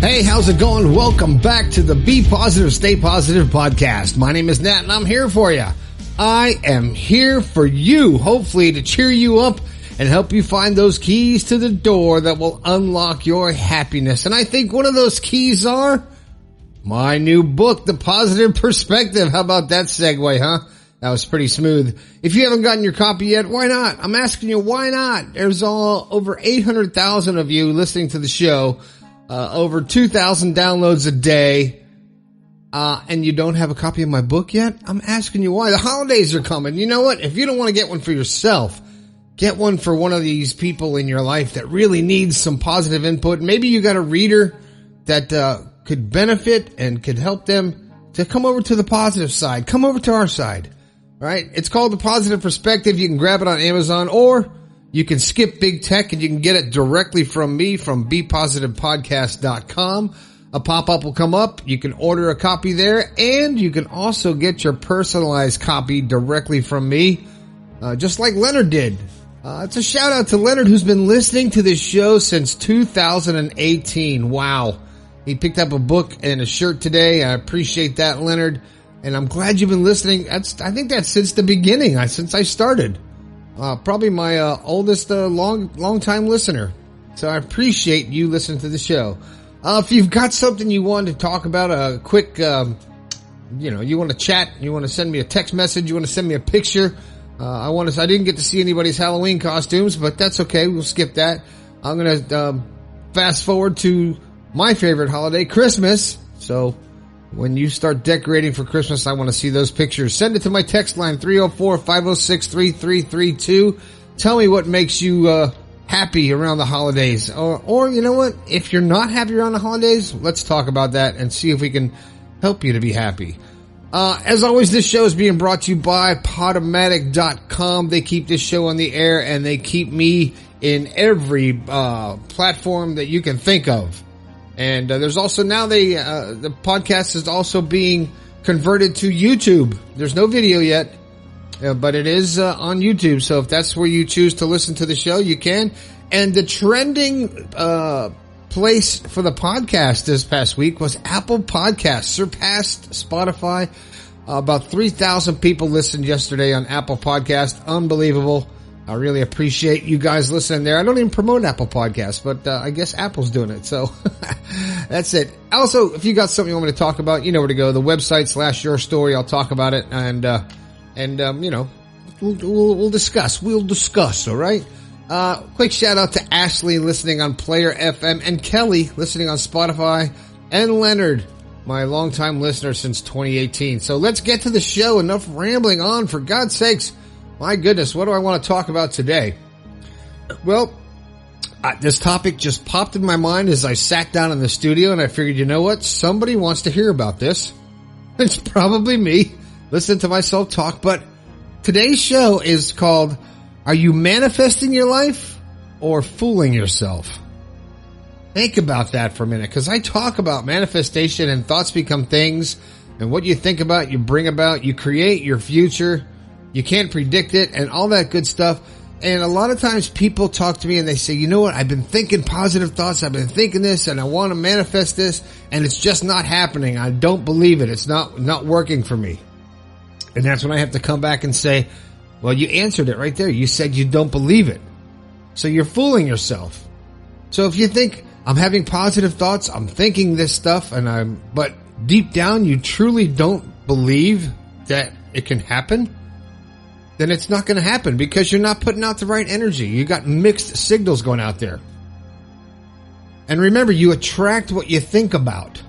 Hey, how's it going? Welcome back to the Be Positive, Stay Positive podcast. My name is Nat and I'm here for you. I am here for you, hopefully to cheer you up and help you find those keys to the door that will unlock your happiness. And I think one of those keys are my new book, The Positive Perspective. How about that segue, huh? That was pretty smooth. If you haven't gotten your copy yet, why not? I'm asking you, why not? There's over 800,000 of you listening to the show. Over 2,000 downloads a day, and you don't have a copy of my book yet? I'm asking you why. The holidays are coming. You know what? If you don't want to get one for yourself, get one for one of these people in your life that really needs some positive input. Maybe you got a reader that could benefit and could help them to come over to the positive side. Come over to our side. All right? It's called The Positive Perspective. You can grab it on Amazon, or you can skip big tech and you can get it directly from me from bepositivepodcast.com. A pop-up will come up. You can order a copy there, and you can also get your personalized copy directly from me, just like Leonard did. It's a shout out to Leonard, who's been listening to this show since 2018. Wow. He picked up a book and a shirt today. I appreciate that, Leonard. And I'm glad you've been listening. I think that's since the beginning, since I started. Probably my oldest long time listener. So I appreciate you listening to the show. If you've got something you want to talk about, a quick, you want to chat, you want to send me a text message, you want to send me a picture. I didn't get to see anybody's Halloween costumes, but that's okay. We'll skip that. I'm going to fast forward to my favorite holiday, Christmas. So when you start decorating for Christmas, I want to see those pictures. Send it to my text line, 304-506-3332. Tell me what makes you happy around the holidays. Or you know what? If you're not happy around the holidays, let's talk about that and see if we can help you to be happy. As always, this show is being brought to you by Podomatic.com. They keep this show on the air, and they keep me in every platform that you can think of. And there's also now the podcast is also being converted to YouTube. There's no video yet, but it is on YouTube. So if that's where you choose to listen to the show, you can. And the trending place for the podcast this past week was Apple Podcasts, surpassed Spotify. About 3,000 people listened yesterday on Apple Podcast. Unbelievable. I really appreciate you guys listening there. I don't even promote Apple Podcasts, but I guess Apple's doing it. So that's it. Also, if you got something you want me to talk about, you know where to go. The website / your story. I'll talk about it, and we'll discuss. We'll discuss. All right. Quick shout out to Ashley listening on Player FM, and Kelly listening on Spotify, and Leonard, my longtime listener since 2018. So let's get to the show. Enough rambling on, for God's sakes. My goodness, what do I want to talk about today? Well, this topic just popped in my mind as I sat down in the studio, and I figured, you know what? Somebody wants to hear about this. It's probably me. Listen to myself talk, but today's show is called, Are You Manifesting Your Life or Fooling Yourself? Think about that for a minute, because I talk about manifestation and thoughts become things, and what you think about, you bring about, you create your future. You can't predict it and all that good stuff. And a lot of times people talk to me and they say, you know what? I've been thinking positive thoughts. I've been thinking this and I want to manifest this, and it's just not happening. I don't believe it. It's not working for me. And that's when I have to come back and say, well, you answered it right there. You said you don't believe it. So you're fooling yourself. So if you think I'm having positive thoughts, I'm thinking this stuff, but deep down you truly don't believe that it can happen, then it's not going to happen, because you're not putting out the right energy. You got mixed signals going out there. And remember, you attract what you think about.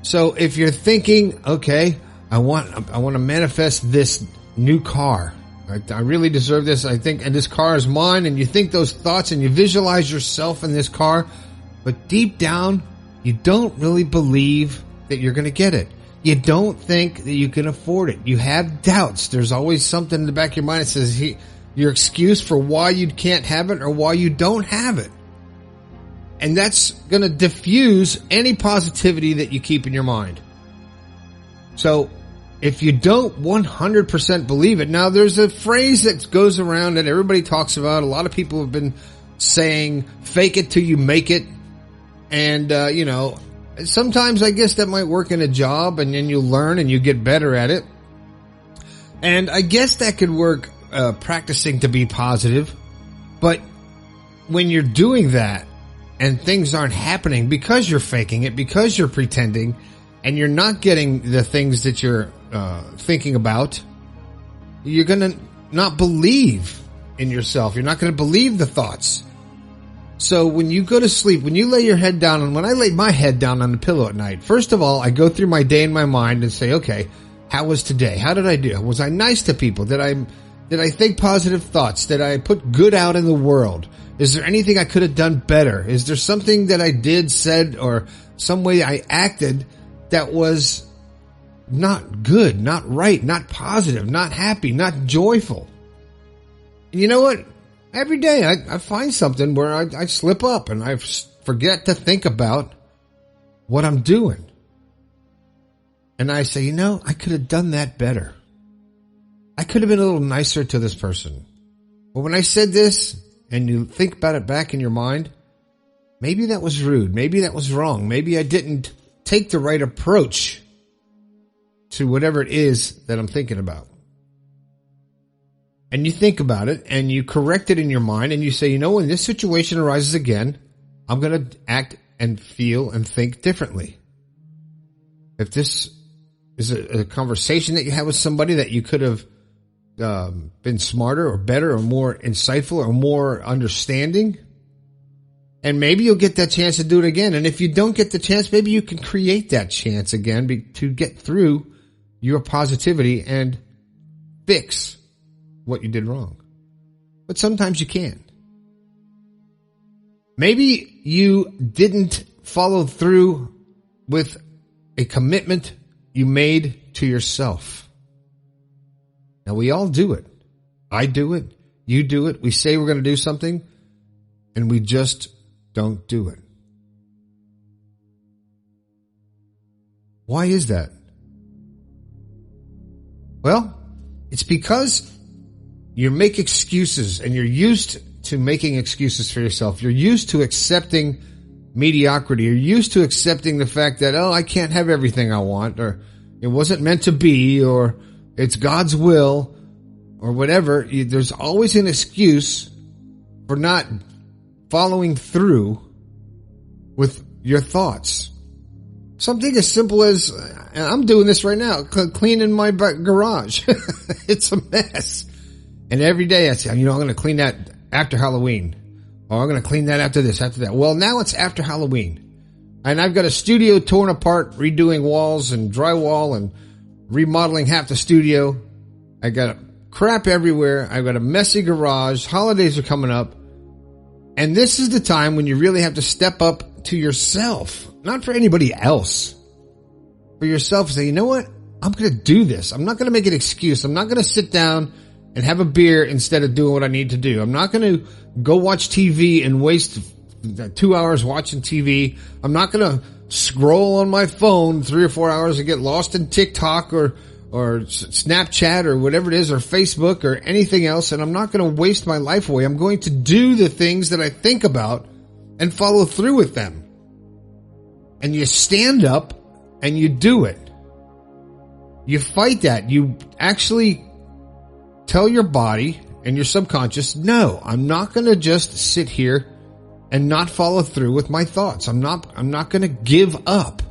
So if you're thinking, okay, I want to manifest this new car. I really deserve this. I think, and this car is mine. And you think those thoughts and you visualize yourself in this car, but deep down, you don't really believe that you're going to get it. You don't think that you can afford it. You have doubts. There's always something in the back of your mind that says your excuse for why you can't have it or why you don't have it. And that's going to diffuse any positivity that you keep in your mind. So if you don't 100% believe it, now there's a phrase that goes around that everybody talks about. A lot of people have been saying, fake it till you make it. And, sometimes I guess that might work in a job, and then you learn and you get better at it. And I guess that could work practicing to be positive. But when you're doing that and things aren't happening because you're faking it, because you're pretending, and you're not getting the things that you're thinking about, you're going to not believe in yourself. You're not going to believe the thoughts. So when you go to sleep, when you lay your head down, and when I lay my head down on the pillow at night, first of all, I go through my day in my mind and say, okay, how was today? How did I do? Was I nice to people? Did I think positive thoughts? Did I put good out in the world? Is there anything I could have done better? Is there something that I did, said, or some way I acted that was not good, not right, not positive, not happy, not joyful? And you know what? Every day I find something where I slip up and I forget to think about what I'm doing. And I say, I could have done that better. I could have been a little nicer to this person. But when I said this, and you think about it back in your mind, maybe that was rude. Maybe that was wrong. Maybe I didn't take the right approach to whatever it is that I'm thinking about. And you think about it and you correct it in your mind and you say, when this situation arises again, I'm going to act and feel and think differently. If this is a conversation that you have with somebody that you could have been smarter or better or more insightful or more understanding, and maybe you'll get that chance to do it again. And if you don't get the chance, maybe you can create that chance again to get through your positivity and fix what you did wrong. But sometimes you can't. Maybe you didn't follow through with a commitment you made to yourself. Now, we all do it. I do it. You do it. We say we're going to do something, and we just don't do it. Why is that? Well, it's because you make excuses, and you're used to making excuses for yourself. You're used to accepting mediocrity. You're used to accepting the fact that, I can't have everything I want, or it wasn't meant to be, or it's God's will, or whatever. There's always an excuse for not following through with your thoughts. Something as simple as, and I'm doing this right now, cleaning my garage. It's a mess. And every day I say, I'm going to clean that after Halloween. Or I'm going to clean that after this, after that. Well, now it's after Halloween. And I've got a studio torn apart, redoing walls and drywall and remodeling half the studio. I got crap everywhere. I've got a messy garage. Holidays are coming up. And this is the time when you really have to step up to yourself. Not for anybody else. For yourself, say, you know what? I'm going to do this. I'm not going to make an excuse. I'm not going to sit down and have a beer instead of doing what I need to do. I'm not going to go watch TV and waste 2 hours watching TV. I'm not going to scroll on my phone 3 or 4 hours and get lost in TikTok or Snapchat or whatever it is, or Facebook or anything else. And I'm not going to waste my life away. I'm going to do the things that I think about and follow through with them. And you stand up and you do it. You fight that. You actually tell your body and your subconscious, no, I'm not going to just sit here and not follow through with my thoughts. I'm not going to give up.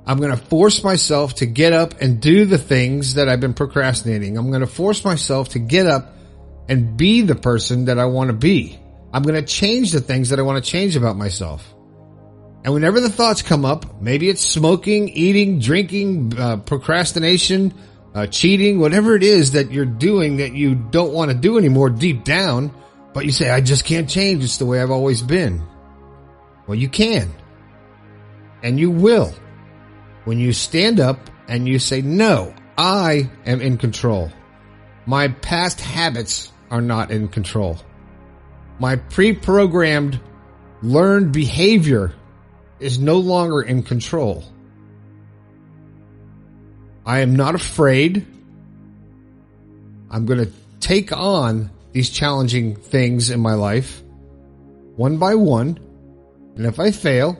I'm going to force myself to get up and do the things that I've been procrastinating. I'm going to force myself to get up and be the person that I want to be. I'm going to change the things that I want to change about myself. And whenever the thoughts come up, maybe it's smoking, eating, drinking, procrastination, cheating, whatever it is that you're doing that you don't want to do anymore deep down, but you say, I just can't change. It's the way I've always been. Well, you can. And you will. When you stand up and you say, no, I am in control. My past habits are not in control. My pre-programmed learned behavior is no longer in control. I am not afraid. I'm going to take on these challenging things in my life one by one, And if I fail,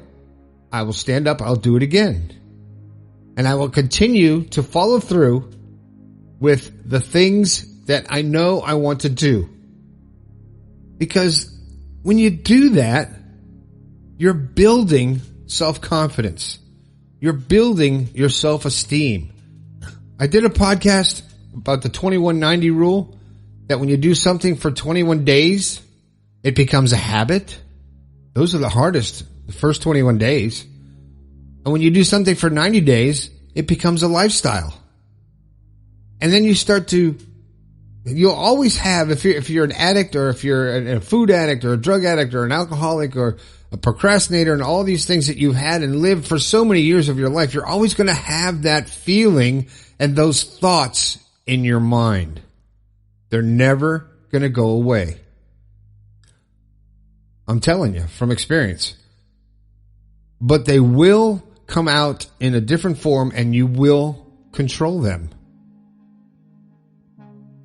I will stand up, I'll do it again. And I will continue to follow through with the things that I know I want to do. Because when you do that, you're building self-confidence. You're building your self-esteem. I did a podcast about the 2190 rule, that when you do something for 21 days, it becomes a habit. Those are the hardest, the first 21 days. And when you do something for 90 days, it becomes a lifestyle. And then you start to, you'll always have, if you're an addict, or if you're a food addict or a drug addict or an alcoholic or a procrastinator, and all these things that you've had and lived for so many years of your life, you're always going to have that feeling and those thoughts in your mind. They're never going to go away. I'm telling you from experience. But they will come out in a different form, and you will control them.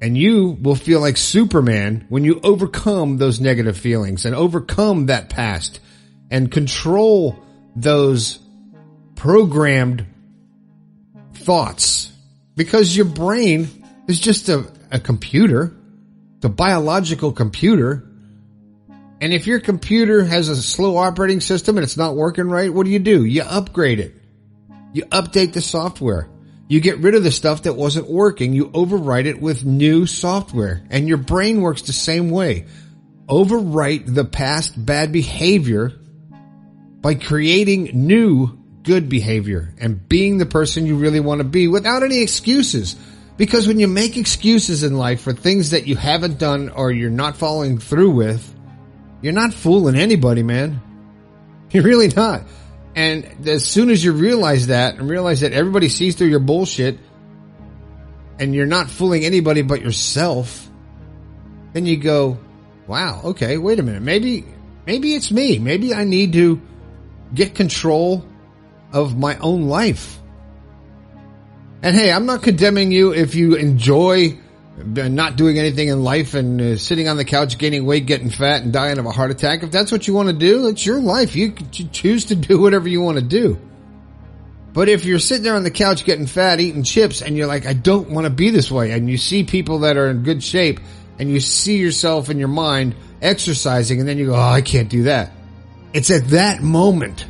And you will feel like Superman when you overcome those negative feelings and overcome that past and control those programmed thoughts. Because your brain is just a computer. It's a biological computer. And if your computer has a slow operating system and it's not working right, what do? You upgrade it. You update the software. You get rid of the stuff that wasn't working. You overwrite it with new software. And your brain works the same way. Overwrite the past bad behavior by creating new good behavior and being the person you really want to be without any excuses. Because when you make excuses in life for things that you haven't done or you're not following through with, you're not fooling anybody, man. You're really not. And as soon as you realize that, and realize that everybody sees through your bullshit, and you're not fooling anybody but yourself, then you go, wow, okay, wait a minute. Maybe it's me. Maybe I need to get control of my own life. And hey, I'm not condemning you if you enjoy not doing anything in life and sitting on the couch, gaining weight, getting fat, and dying of a heart attack. If that's what you want to do, it's your life. You choose to do whatever you want to do. But if you're sitting there on the couch getting fat, eating chips, and you're like, I don't want to be this way, and you see people that are in good shape, and you see yourself in your mind exercising, and then you go, oh, I can't do that. It's at that moment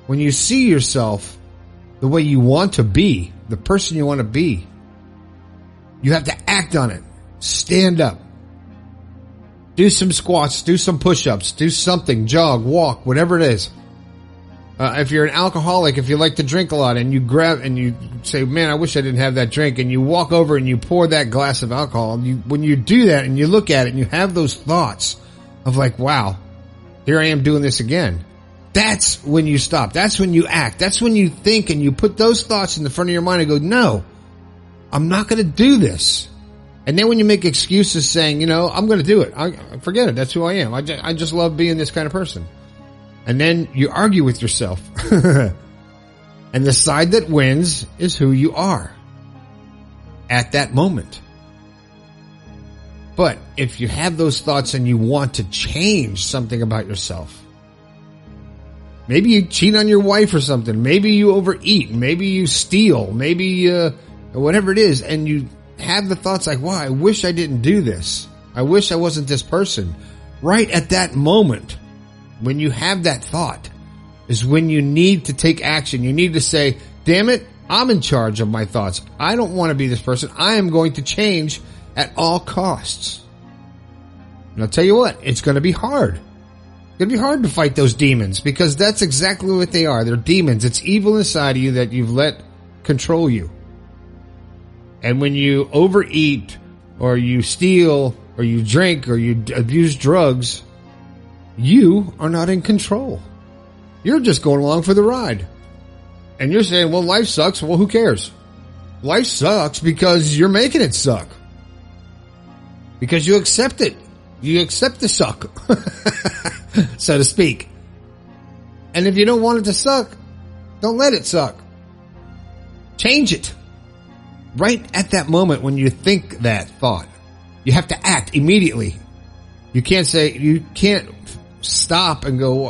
when you see yourself the way you want to be, the person you want to be, you have to act on it. Stand up. Do some squats, do some push-ups, do something, jog, walk, whatever it is. If you're an alcoholic, if you like to drink a lot and you grab and you say, man, I wish I didn't have that drink, and you walk over and you pour that glass of alcohol, when you do that and you look at it and you have those thoughts of like, wow, here I am doing this again. That's when you stop. That's when you act. That's when you think and you put those thoughts in the front of your mind and go, no, I'm not going to do this. And then when you make excuses saying, I'm going to do it. Forget it. That's who I am. I just love being this kind of person. And then you argue with yourself. And the side that wins is who you are at that moment. But if you have those thoughts and you want to change something about yourself, maybe you cheat on your wife or something, maybe you overeat, maybe you steal, maybe whatever it is, and you have the thoughts like, wow, I wish I didn't do this. I wish I wasn't this person. Right at that moment, when you have that thought, is when you need to take action. You need to say, damn it, I'm in charge of my thoughts. I don't want to be this person. I am going to change at all costs. And I'll tell you what, it's going to be hard. It's going to be hard to fight those demons, because that's exactly what they are. They're demons. It's evil inside of you that you've let control you. And when you overeat, or you steal, or you drink, or you abuse drugs, you are not in control. You're just going along for the ride. And you're saying, well, life sucks. Well, who cares? Life sucks because you're making it suck. Because you accept it. You accept the suck, so to speak. And if you don't want it to suck, don't let it suck. Change it. Right at that moment when you think that thought, you have to act immediately. You can't stop and go,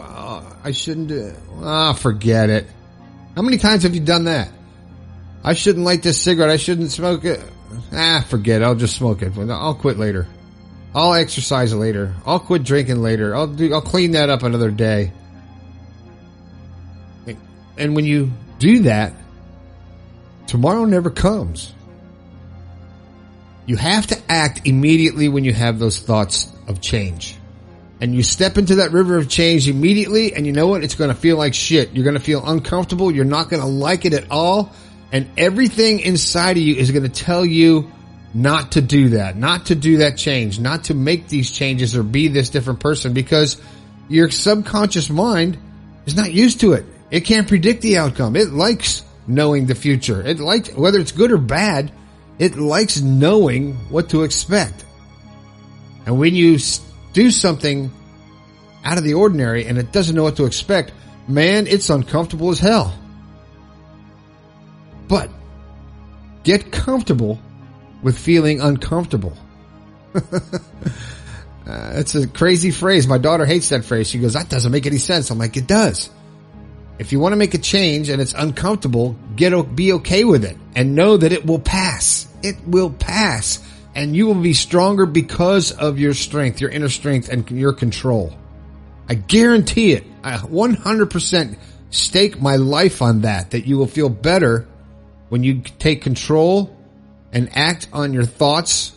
I shouldn't do it. Forget it. How many times have you done that? I shouldn't light this cigarette. I shouldn't smoke it. Forget it. I'll just smoke it. I'll quit later. I'll exercise later. I'll quit drinking later. I'll clean that up another day. And when you do that, tomorrow never comes. You have to act immediately when you have those thoughts of change. And you step into that river of change immediately, and you know what? It's going to feel like shit. You're going to feel uncomfortable. You're not going to like it at all. And everything inside of you is going to tell you not to do that, not to do that change, not to make these changes or be this different person, because your subconscious mind is not used to it. It can't predict the outcome. It likes knowing the future. It likes, whether it's good or bad, it likes knowing what to expect. And when you do something out of the ordinary and it doesn't know what to expect, man, it's uncomfortable as hell. But get comfortable with feeling uncomfortable. It's a crazy phrase. My daughter hates that phrase. She goes, that doesn't make any sense. I'm like, it does. If you want to make a change and it's uncomfortable, be okay with it and know that it will pass. It will pass, and you will be stronger because of your strength, your inner strength, and your control. I guarantee it. I 100% stake my life on that you will feel better when you take control and act on your thoughts,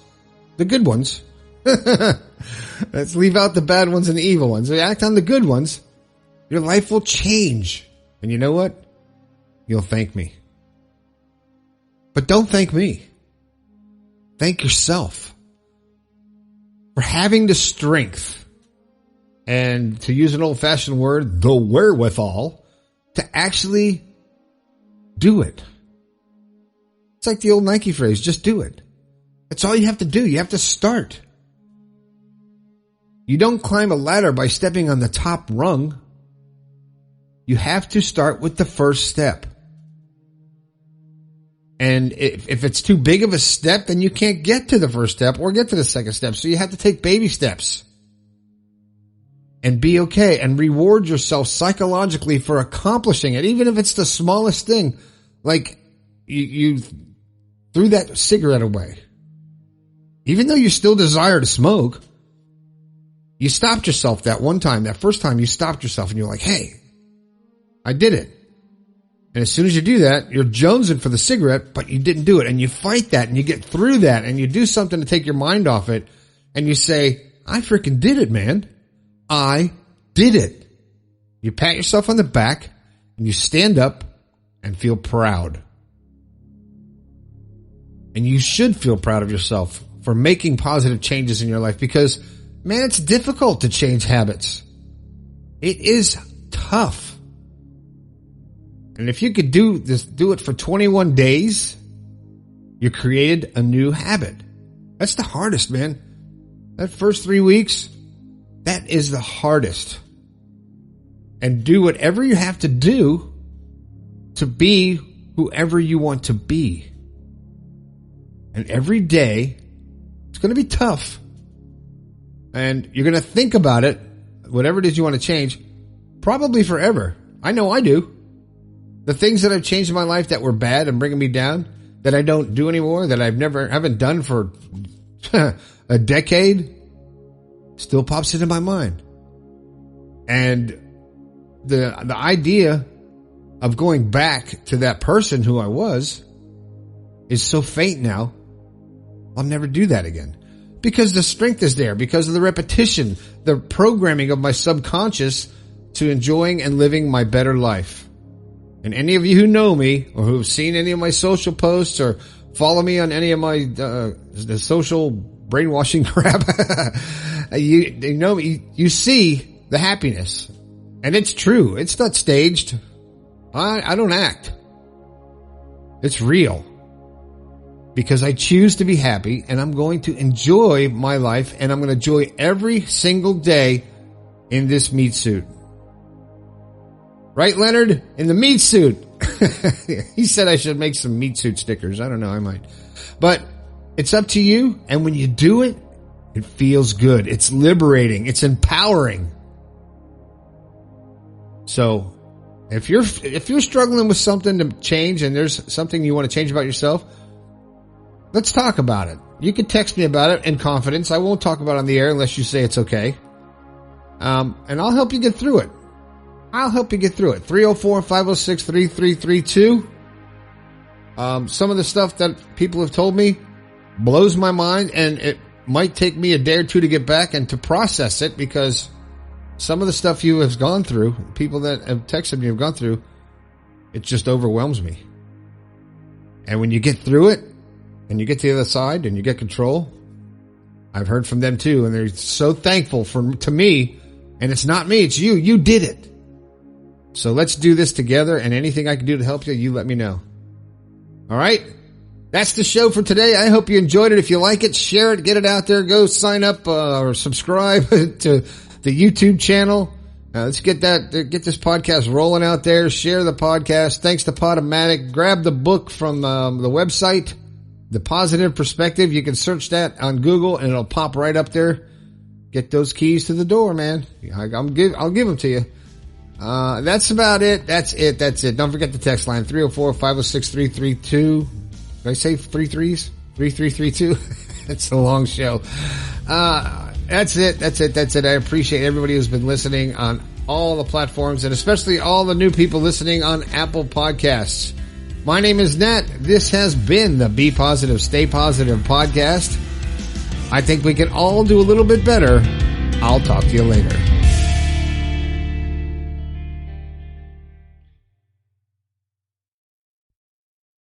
the good ones. Let's leave out the bad ones and the evil ones. Act on the good ones. Your life will change. And you know what? You'll thank me. But don't thank me. Thank yourself for having the strength and, to use an old-fashioned word, the wherewithal to actually do it. It's like the old Nike phrase, just do it. That's all you have to do. You have to start. You don't climb a ladder by stepping on the top rung. You have to start with the first step. And if it's too big of a step, then you can't get to the first step or get to the second step. So you have to take baby steps and be okay and reward yourself psychologically for accomplishing it. Even if it's the smallest thing, like you threw that cigarette away. Even though you still desire to smoke, you stopped yourself that one time, that first time you stopped yourself and you're like, hey, I did it. And as soon as you do that, you're jonesing for the cigarette, but you didn't do it. And you fight that and you get through that and you do something to take your mind off it. And you say, I freaking did it, man. I did it. You pat yourself on the back and you stand up and feel proud. And you should feel proud of yourself for making positive changes in your life, because, man, it's difficult to change habits. It is tough. And if you could do it for 21 days, you created a new habit. That's the hardest, man. That first 3 weeks, that is the hardest. And do whatever you have to do to be whoever you want to be. And every day, it's going to be tough. And you're going to think about it, whatever it is you want to change, probably forever. I know I do. The things that I've changed in my life that were bad and bringing me down, that I don't do anymore, that haven't done for a decade, still pops into my mind. And the idea of going back to that person who I was is so faint now. I'll never do that again. Because the strength is there, because of the repetition, the programming of my subconscious to enjoying and living my better life. And any of you who know me or who have seen any of my social posts or follow me on any of my the social brainwashing crap, you know me, you see the happiness. And it's true. It's not staged. I don't act. It's real. Because I choose to be happy, and I'm going to enjoy my life, and I'm going to enjoy every single day in this meat suit. Right, Leonard? In the meat suit. He said I should make some meat suit stickers. I don't know, I might. But it's up to you, and when you do it, it feels good. It's liberating. It's empowering. So if you're struggling with something to change and there's something you want to change about yourself, let's talk about it. You can text me about it in confidence. I won't talk about it on the air unless you say it's okay. And I'll help you get through it. 304-506-3332. Some of the stuff that people have told me blows my mind, and it might take me a day or two to get back and to process it, because some of the stuff you have gone through, people that have texted me have gone through, it just overwhelms me. And when you get through it and you get to the other side and you get control, I've heard from them too, and they're so thankful to me. And it's not me, it's you. You did it. So let's do this together, and anything I can do to help you, you let me know. All right? That's the show for today. I hope you enjoyed it. If you like it, share it, get it out there. Go sign up or subscribe to the YouTube channel. Let's get this podcast rolling out there. Share the podcast. Thanks to Podomatic. Grab the book from the website, The Positive Perspective. You can search that on Google, and it'll pop right up there. Get those keys to the door, man. I'll give them to you. That's about it. That's it. Don't forget the text line, 304-506-3332. Did I say 3 3s? 3332? It's a long show. That's it. I appreciate everybody who's been listening on all the platforms, and especially all the new people listening on Apple Podcasts. My name is Nat. This has been the Be Positive, Stay Positive podcast. I think we can all do a little bit better. I'll talk to you later.